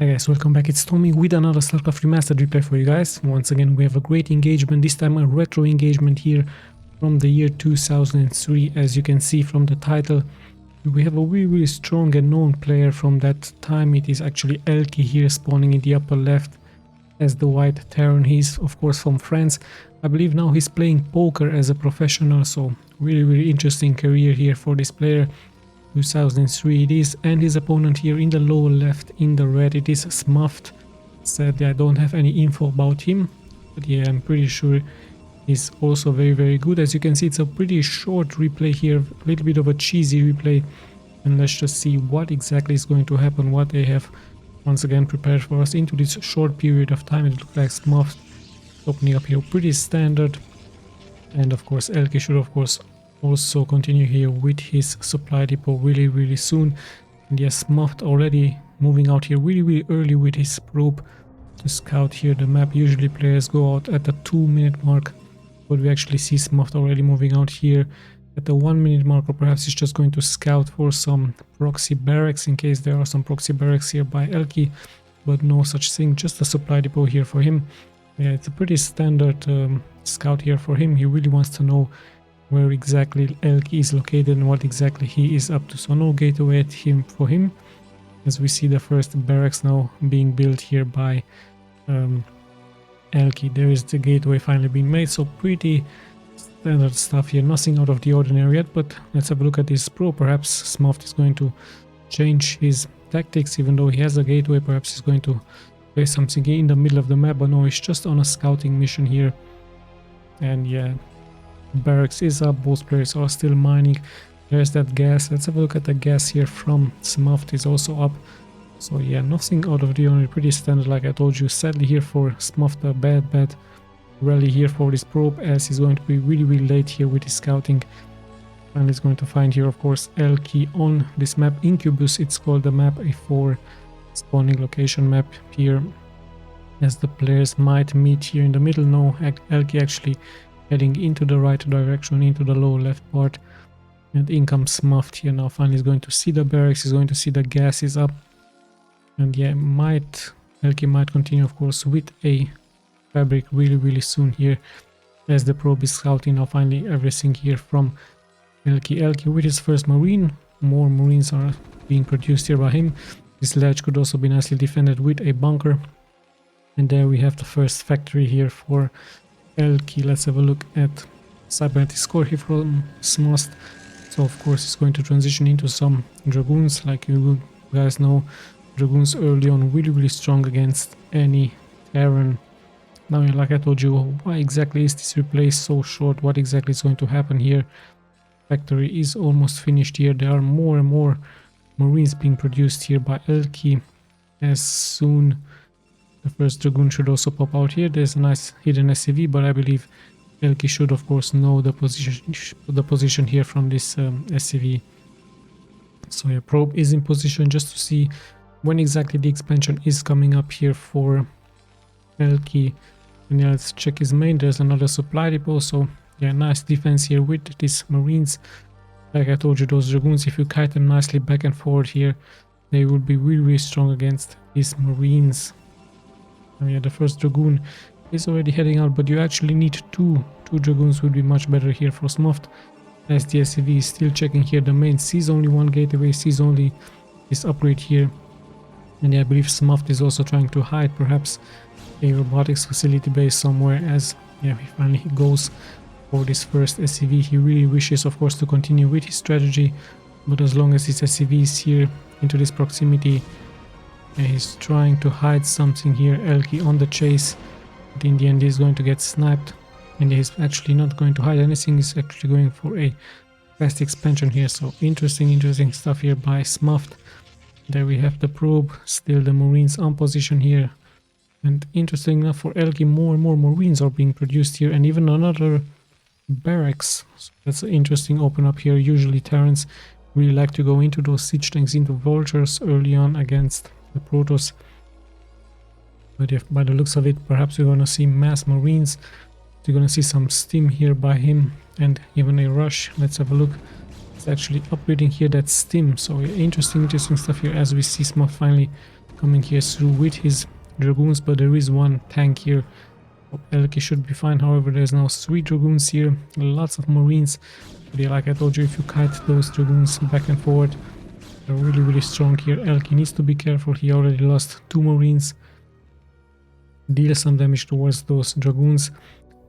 Hi guys, welcome back. It's Tommy with another Starcraft Remastered replay for you guys. Once again, we have a great engagement, this time a retro engagement here from the year 2003. As you can see from the title, we have a really strong and known player from that time. It is actually ELKY here, spawning in the upper left as the white Terran. He's of course from France. I believe now he's playing poker as a professional, so really interesting career here for this player. 2003 it is, and his opponent here in the lower left in the red, it is SMUFT. Sadly I don't have any info about him, but yeah, I'm pretty sure he's also very good. As you can see, it's a pretty short replay here, a little bit of a cheesy replay, and let's just see what exactly is going to happen, what they have once again prepared for us into this short period of time. It looks like SMUFT opening up here pretty standard, and of course ELKY should of course also continue here with his supply depot really soon. And yes, SMUFT already moving out here really early with his probe to scout here the map. Usually players go out at the 2-minute mark, but we actually see SMUFT already moving out here at the 1-minute mark, or perhaps he's just going to scout for some proxy barracks in case there are some proxy barracks here by ELKY, but no such thing, just a supply depot here for him. Yeah, it's a pretty standard scout here for him. He really wants to know where exactly ELKY is located and what exactly he is up to. So no gateway at him for him, as we see the first barracks now being built here by ELKY. There is the gateway finally being made, so pretty standard stuff here, nothing out of the ordinary yet. But let's have a look at this pro. Perhaps SMUFT is going to change his tactics, even though he has a gateway. Perhaps he's going to play something in the middle of the map, but no, he's just on a scouting mission here. And yeah, barracks is up, both players are still mining. There's that gas. Let's have a look at the gas here from SMUFT, is also up. So yeah, nothing out of the ordinary, pretty standard like I told you. Sadly here for SMUFT, a bad rally here for this probe, as he's going to be really late here with his scouting. And he's going to find here of course ELKY on this map, Incubus it's called, the map for spawning location map here, as the players might meet here in the middle. No, ELKY actually heading into the right direction, into the lower left part, and in comes SMUFT here now. Finally he's going to see the barracks, he's going to see the gas is up, and yeah, ELKY might continue of course with a fabric really soon here, as the probe is scouting now finally everything here from ELKY with his first marine. More marines are being produced here by him. This ledge could also be nicely defended with a bunker, and there we have the first factory here for ELKY. Let's have a look at cybernetic score here from SMUFT. So of course it's going to transition into some dragoons. Like you guys know, dragoons early on really strong against any Terran. Now, like I told you, why exactly is this replay so short? What exactly is going to happen here? Factory is almost finished here. There are more and more marines being produced here by ELKY. As soon the first dragoon should also pop out here. There's a nice hidden SCV, but I believe ELKY should of course know the position here from this SCV. So yeah, probe is in position just to see when exactly the expansion is coming up here for ELKY. And yeah, let's check his main. There's another supply depot, so yeah, nice defense here with these marines. Like I told you, those dragoons, if you kite them nicely back and forward here, they will be really strong against these marines. And yeah, the first dragoon is already heading out, but you actually need two dragoons would be much better here for SMUFT, as the SCV is still checking here the main, sees only one gateway, sees only this upgrade here. And yeah, I believe SMUFT is also trying to hide perhaps a robotics facility base somewhere, as yeah, he finally goes for this first SCV. He really wishes of course to continue with his strategy, but as long as his SCV is here into this proximity, he's trying to hide something here. ELKY on the chase, but in the end he's going to get sniped, and he's actually not going to hide anything. He's actually going for a fast expansion here. So interesting stuff here by SMUFT. There we have the probe, still the marines on position here, and interesting enough for ELKY, more and more marines are being produced here, and even another barracks. So that's an interesting open up here. Usually Terrans really like to go into those siege tanks, into vultures early on against the Protoss, but if by the looks of it, perhaps we're gonna see mass marines. You're gonna see some steam here by him, and even a rush. Let's have a look. It's actually upgrading here that steam. So interesting stuff here, as we see SMUFT finally coming here through with his dragoons, but there is one tank here. ELKY should be fine. However, there's now 3 dragoons here, lots of marines. But yeah, like I told you, if you kite those dragoons back and forward, they're really strong here. ELKY needs to be careful. He already lost 2 marines. Deal some damage towards those dragoons,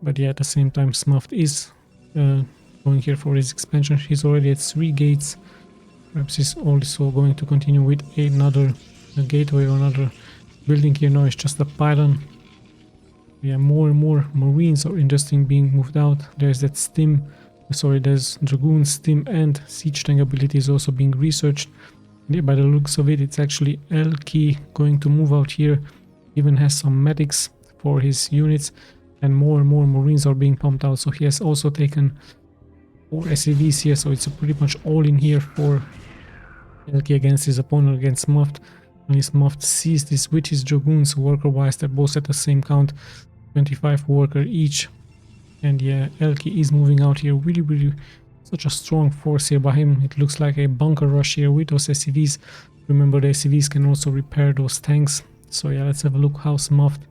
but yeah, at the same time SMUFT is going here for his expansion. He's already at 3 gates. Perhaps he's also going to continue with another gateway or another building here. No, it's just a pylon. Yeah, more and more marines are interesting being moved out. There's that stim, sorry, there's dragoon, stim and siege tank abilities also being researched. Yeah, by the looks of it, it's actually ELKY going to move out here. Even has some medics for his units, and more marines are being pumped out. So he has also taken 4 SCVs here, so it's pretty much all in here for ELKY against his opponent, against SMUFT. And SMUFT sees this with his dragoons. Worker wise, they're both at the same count, 25 worker each. And yeah, ELKY is moving out here, really such a strong force here by him. It looks like a bunker rush here with those SCVs. Remember, the SCVs can also repair those tanks. So yeah, let's have a look how SMUFT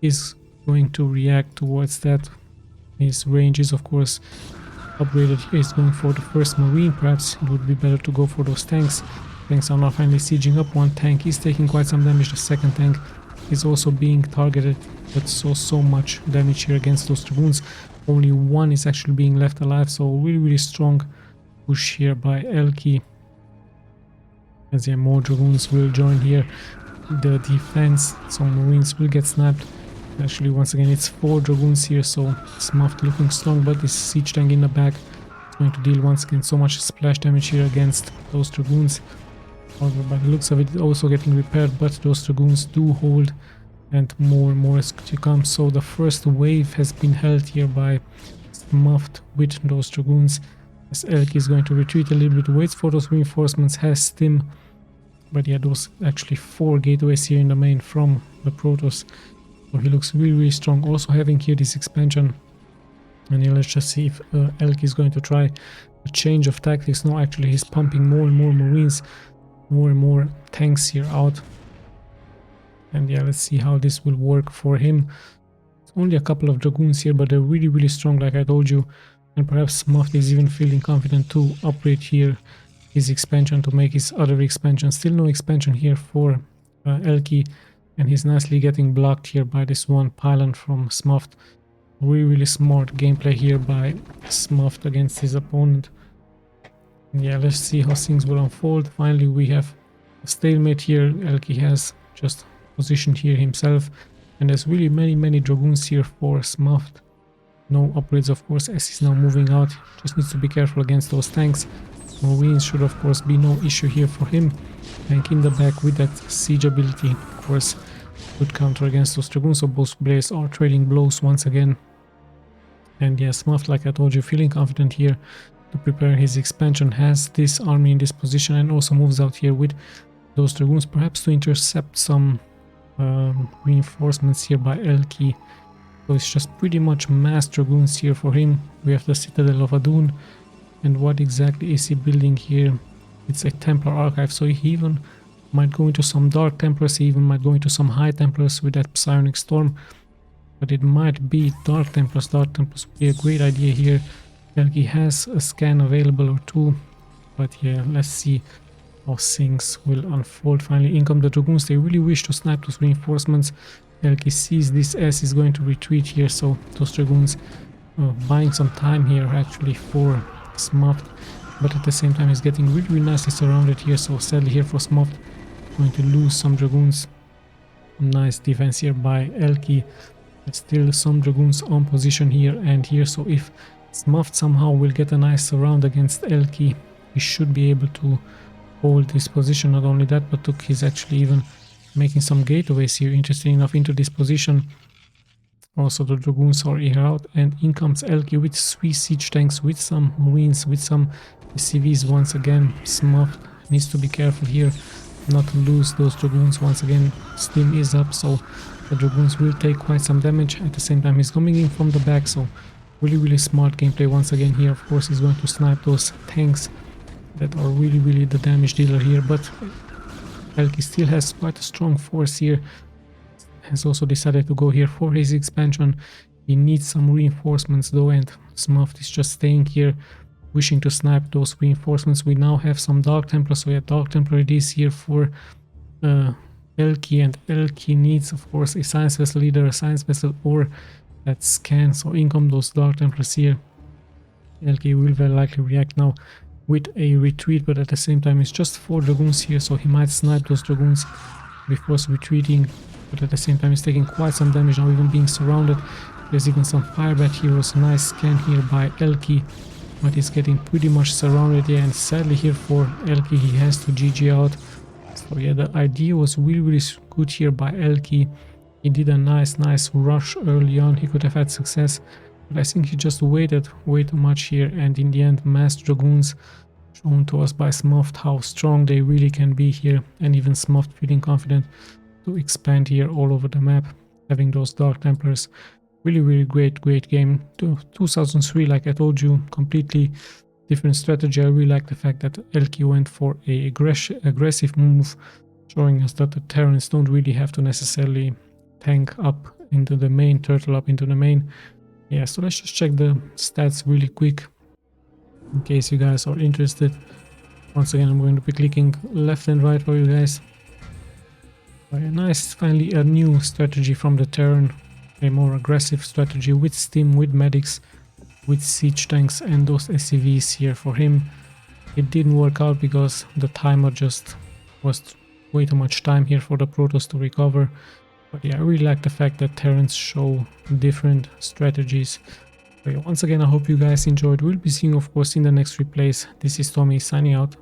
is going to react towards that. His range is of course upgraded here. He's going for the first marine. Perhaps it would be better to go for those tanks. Tanks are now finally sieging up. One tank is taking quite some damage. The second tank is also being targeted, but so much damage here against those dragoons. Only one is actually being left alive, so really strong push here by ELKY. As yeah, more dragoons will join here the defense. Some marines will get snapped. Actually, once again, it's 4 dragoons here, so SMUFT looking strong, but this siege tank in the back is going to deal once again so much splash damage here against those dragoons. However, by the looks of it, also getting repaired, but those dragoons do hold, and more is to come. So the first wave has been held here by SMUFT with those dragoons. As ELKY is going to retreat a little bit, waits for those reinforcements, has stim. But yeah, those actually 4 gateways here in the main from the Protoss. So he looks really strong. Also having here this expansion. And yeah, let's just see if ELKY is going to try a change of tactics. No, actually he's pumping more and more marines, more and more tanks here out. And yeah, let's see how this will work for him. It's only a couple of dragoons here, but they're really strong, like I told you. And perhaps SMUFT is even feeling confident to upgrade here his expansion to make his other expansion. Still no expansion here for ELKY, and he's nicely getting blocked here by this one pylon from SMUFT. Really smart gameplay here by SMUFT against his opponent. And yeah, let's see how things will unfold. Finally, we have a stalemate here. ELKY has just positioned here himself, and there's really many dragoons here for SMUFT. No upgrades, of course, as he's now moving out. Just needs to be careful against those tanks. Marines should of course be no issue here for him. Tank in the back with that siege ability, of course, good counter against those dragoons. So both players are trading blows once again. And yeah, SMUFT, like I told you, feeling confident here to prepare his expansion, has this army in this position, and also moves out here with those dragoons, perhaps to intercept some reinforcements here by ELKY. So it's just pretty much mass dragoons here for him. We have the Citadel of Adun. And what exactly is he building here? It's a Templar archive, so he even might go into some Dark Templars, he even might go into some High Templars with that Psionic Storm. But it might be Dark Templars. Dark Templars would be a great idea here. ELKY has a scan available or 2. But yeah, let's see how things will unfold. Finally, in come the dragoons. They really wish to snipe those reinforcements. ELKY sees this as is going to retreat here, so those dragoons buying some time here actually for SMUFT, but at the same time is getting really nicely surrounded here. So sadly here for SMUFT, going to lose some dragoons. Nice defense here by ELKY, but still some dragoons on position here and here. So if SMUFT somehow will get a nice surround against ELKY, he should be able to hold this position. Not only that, but look, he's actually even making some gateways here, interesting enough, into this position. Also the dragoons are here out, and in comes ELKY with 3 siege tanks, with some marines, with some SCVs once again. SMUFT needs to be careful here not to lose those dragoons once again. Steam is up, so the dragoons will take quite some damage. At the same time, he's coming in from the back, so really smart gameplay once again here. Of course, he's going to snipe those tanks that are really the damage dealer here, but ELKY still has quite a strong force here. Has also decided to go here for his expansion. He needs some reinforcements though, and SMUFT is just staying here, wishing to snipe those reinforcements. We now have some Dark Templar, so yeah, Dark Templar it is here for ELKY, and ELKY needs of course a science vessel, either a science vessel or that scan, so in come those Dark Templars here. ELKY will very likely react now with a retreat, but at the same time it's just 4 Dragoons here, so he might snipe those Dragoons before retreating, but at the same time he's taking quite some damage now, even being surrounded. There's even some Firebat heroes. Nice scan here by ELKY, but he's getting pretty much surrounded here, and sadly here for ELKY he has to GG out. So yeah, the idea was really good here by ELKY. He did a nice rush early on. He could have had success, but I think he just waited way too much here, and in the end mass Dragoons shown to us by SMUFT how strong they really can be here, and even SMUFT feeling confident to expand here all over the map, having those Dark Templars. Really great game. 2003, like I told you, completely different strategy. I really like the fact that ELKY went for a aggressive move, showing us that the Terrans don't really have to necessarily tank up into the main, turtle up into the main. Yeah, so let's just check the stats really quick in case you guys are interested. Once again, I'm going to be clicking left and right for you guys. Very nice, finally a new strategy from the Terran, a more aggressive strategy with Stim, with medics, with siege tanks and those SCVs here for him. It didn't work out because the timer just was way too much time here for the Protoss to recover. But yeah, I really like the fact that Terrans show different strategies. So yeah, once again, I hope you guys enjoyed. We'll be seeing, of course, in the next replays. This is Tommy signing out.